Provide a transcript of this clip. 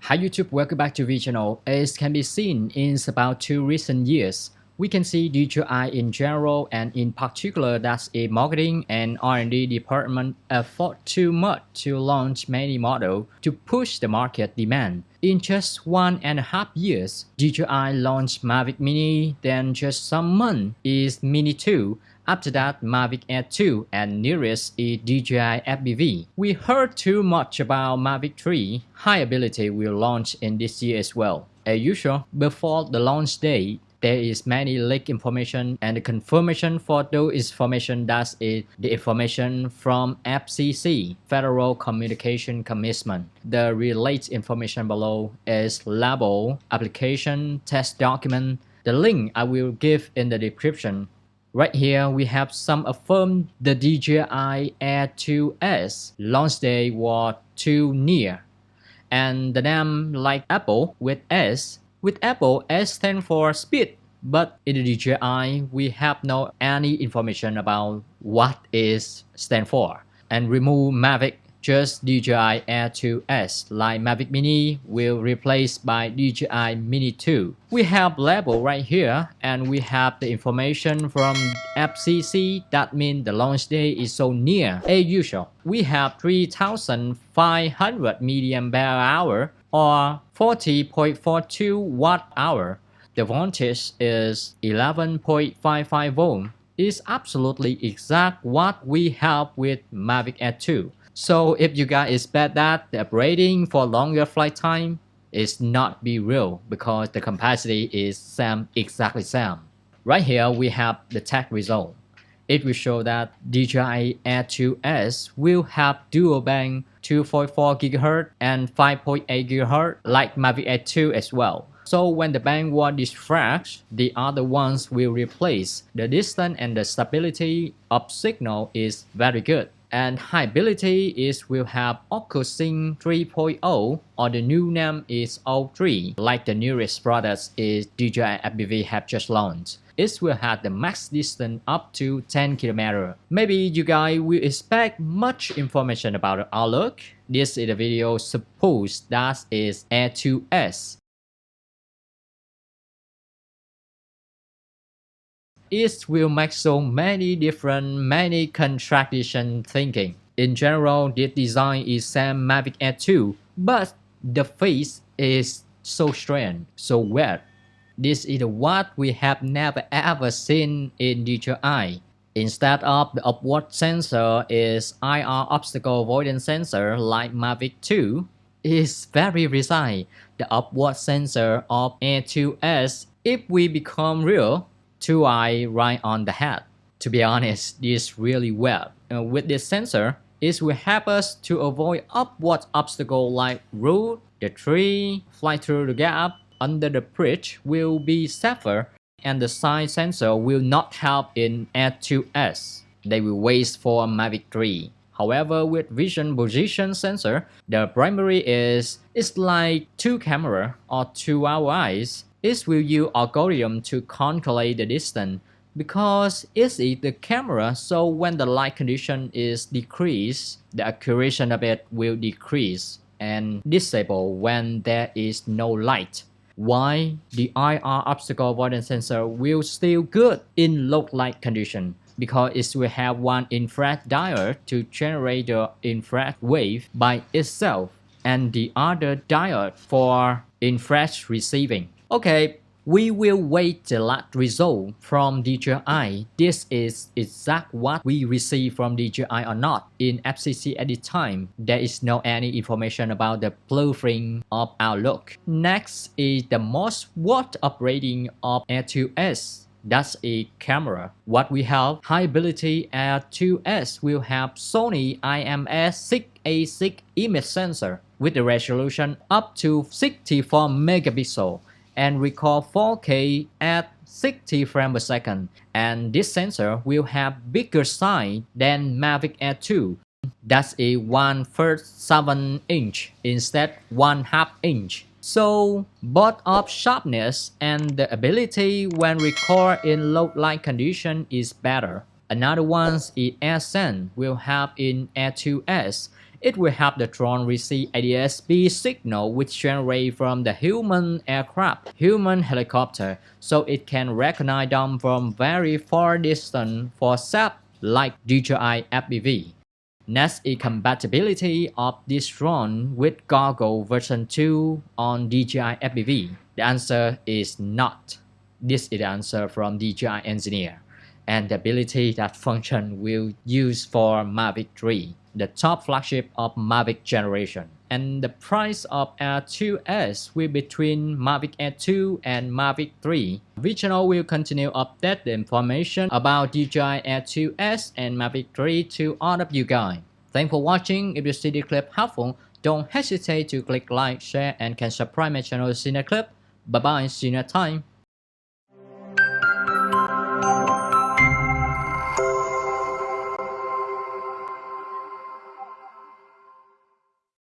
Hi YouTube, welcome back to Vchannel. As can be seen in about 2 recent years, we can see DJI in general and in particular that's a marketing and R&D department effort too much to launch many models to push the market demand. In just 1.5 years, DJI launched Mavic Mini, then just some months is Mini 2, after that, Mavic Air 2 and nearest is DJI FPV. We heard too much about Mavic 3. High ability will launch in this year as well. As usual, before the launch date, there is many leak information and the confirmation for those information that is the information from FCC, Federal Communication Commission. The related information below is label, application, test document. The link I will give in the description. Right here, we have some affirmed the DJI AIR 2S launch day was too near. And the name like Apple with S. With Apple, S stands for speed. But in the DJI, we have no any information about what is stand for. And remove Mavic, just DJI Air 2S like Mavic Mini will replace by DJI Mini 2. We have label right here and we have the information from FCC. That means the launch day is so near. As usual, we have 3,500 mAh or 40.42 watt-hour. The voltage is 11.55 volt. It's absolutely exact what we have with Mavic Air 2. So if you guys expect that the operating for longer flight time is not be real because the capacity is exactly same. Right here we have the test result. It will show that DJI Air 2S will have dual band 2.4 GHz and 5.8 GHz like Mavic Air 2 as well. So when the band was diffract, the other ones will replace. The distance and the stability of signal is very good. And high ability is will have OcuSync 3.0 or the new name is O3 like the newest products is DJI FPV have just launched. It will have the max distance up to 10 km. Maybe you guys will expect much information about the outlook. This is the video suppose that is Air 2S. It will make so many contradiction thinking. In general, this design is same Mavic Air 2, but the face is so strange, so weird. This is what we have never ever seen in DJI. Instead of the upward sensor is IR obstacle avoidance sensor like Mavic 2, is very precise. The upward sensor of Air 2S, if we become real, 2 eye right on the head. To be honest, this is really well. With this sensor, it will help us to avoid upward obstacles like root, the tree, fly through the gap, under the bridge will be safer, and the side sensor will not help in Air 2S. They will wait for Mavic 3. However, with vision position sensor, the primary is like 2 camera or 2 our eyes. It will use algorithm to calculate the distance because it is the camera, so when the light condition is decreased, the accuracy of it will decrease and disable when there is no light. Why the IR obstacle avoidance sensor will still good in low light condition? Because it will have one infrared diode to generate the infrared wave by itself and the other diode for infrared receiving. Okay, we will wait the last result from DJI. This is exact what we receive from DJI or not. In FCC at the time, there is no any information about the blueprint of outlook. Next is the most worth operating of Air 2S. That's a camera. What we have, high ability Air 2S will have Sony IMX6A6 image sensor with the resolution up to 64 megapixels. And record 4K at 60 frames per second. And this sensor will have bigger size than Mavic Air 2. That's a 1/7 inch instead 1/2 inch. So both of sharpness and the ability when record in low light condition is better. Another one is AirSense will have in Air 2S. It will help the drone receive ADS-B signal which generate from the human aircraft, human helicopter, so it can recognize them from very far distance for SAP like DJI FPV. Next is compatibility of this drone with Goggle version 2 on DJI FPV. The answer is not. This is the answer from DJI engineer. And the ability that function will use for Mavic 3, the top flagship of Mavic generation. And the price of Air 2S will be between Mavic Air 2 and Mavic 3. Vchannel will continue update the information about DJI Air 2S and Mavic 3 to all of you guys. Thanks for watching. If you see the clip helpful, don't hesitate to click like, share, and can subscribe my channel to see the clip. Bye bye, see you next time.